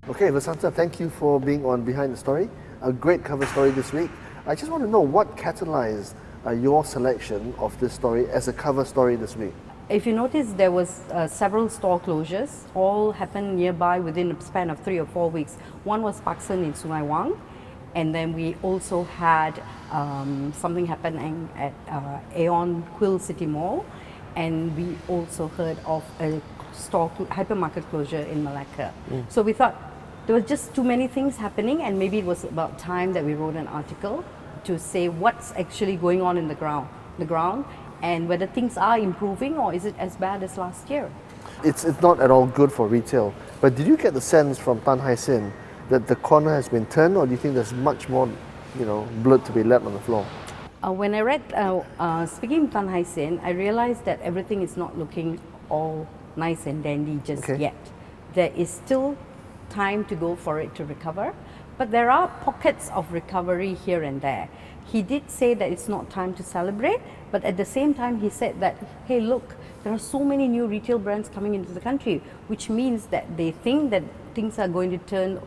Okay, Vasanta, thank you for being on Behind the Story. A great cover story this week. I just want to know what catalyzed your selection of this story as a cover story this week. If you notice, there was several store closures, all happened nearby within a span of 3 or 4 weeks. One was Paksan in Sungai Wang, and then we also had something happening at Aeon Quill City Mall, and we also heard of a hypermarket closure in Malacca. So we thought there were just too many things happening, and maybe it was about time that we wrote an article to say what's actually going on in the ground, and whether things are improving or is it as bad as last year. It's not at all good for retail, but did you get the sense from Tan Hai Sin that the corner has been turned, or do you think there's much more, blood to be left on the floor? When I read, speaking Tan Hai Sin, I realized that everything is not looking all nice and dandy just yet. There is still time to go for it to recover, but there are pockets of recovery here and there. He did say that it's not time to celebrate, but at the same time he said that, hey look, there are so many new retail brands coming into the country, which means that they think that things are going to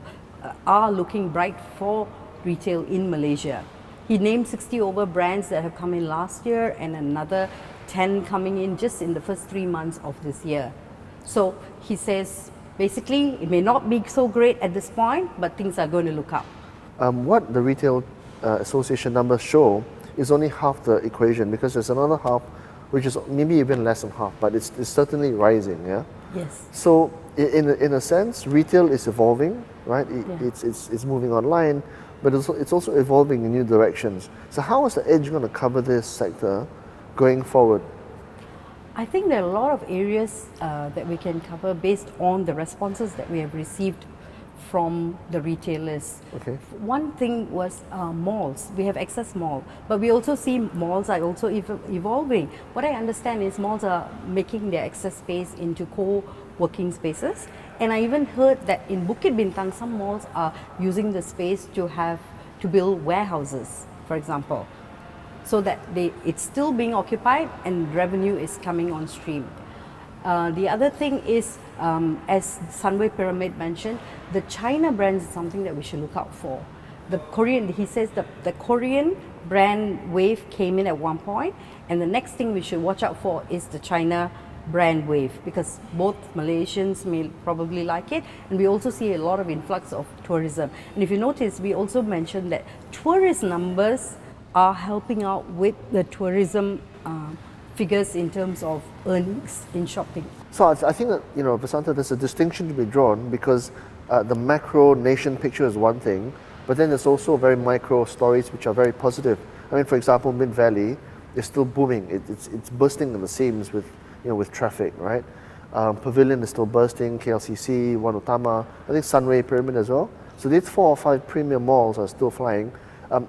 are looking bright for retail in Malaysia. He named 60 over brands that have come in last year and another 10 coming in just in the first 3 months of this year. So he says, basically, it may not be so great at this point, but things are going to look up. What the Retail Association numbers show is only half the equation, because there's another half which is maybe even less than half, but it's certainly rising. Yeah. Yes. So in a sense, retail is evolving, right? It's moving online, but it's also evolving in new directions. So how is the Edge going to cover this sector going forward? I think there are a lot of areas that we can cover based on the responses that we have received from the retailers. Okay. One thing was malls. We have excess mall, but we also see malls are also evolving. What I understand is malls are making their excess space into co-working spaces, and I even heard that in Bukit Bintang, some malls are using the space to build warehouses, for example, so that it's still being occupied and revenue is coming on stream. The other thing is, as Sunway Pyramid mentioned, the China brands is something that we should look out for. He says the Korean brand wave came in at one point, and the next thing we should watch out for is the China brand wave, because both Malaysians may probably like it, and we also see a lot of influx of tourism. And if you notice, we also mentioned that tourist numbers are helping out with the tourism figures in terms of earnings in shopping. So I think that, Vasanta, there's a distinction to be drawn, because the macro nation picture is one thing, but then there's also very micro stories which are very positive. I mean, for example, Mid Valley is still booming. It's bursting at the seams with traffic, right? Pavilion is still bursting, KLCC, One Utama, I think Sunway Pyramid as well. So these 4 or 5 premium malls are still flying.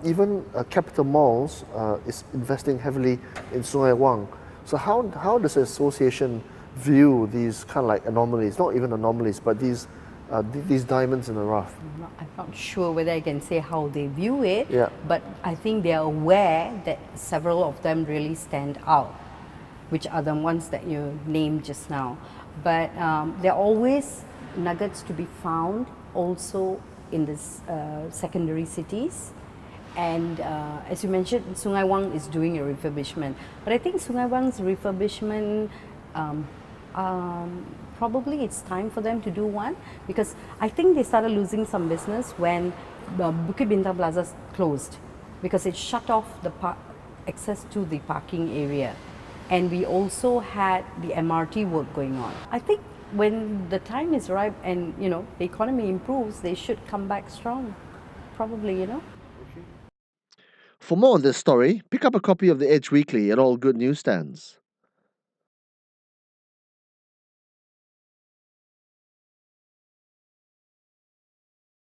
Even Capital Malls is investing heavily in Sungai Wang. So how does the association view these kind of like anomalies, not even anomalies, but these diamonds in the rough? I'm not sure whether I can say how they view it, Yeah. but I think they are aware that several of them really stand out, which are the ones that you named just now. But there are always nuggets to be found also in the secondary cities. And as you mentioned, Sungai Wang is doing a refurbishment. But I think Sungai Wang's refurbishment, probably it's time for them to do one, because I think they started losing some business when Bukit Bintang Plaza closed, because it shut off the access to the parking area. And we also had the MRT work going on. I think when the time is ripe and the economy improves, they should come back strong, probably. For more on this story, pick up a copy of the Edge Weekly at all good newsstands.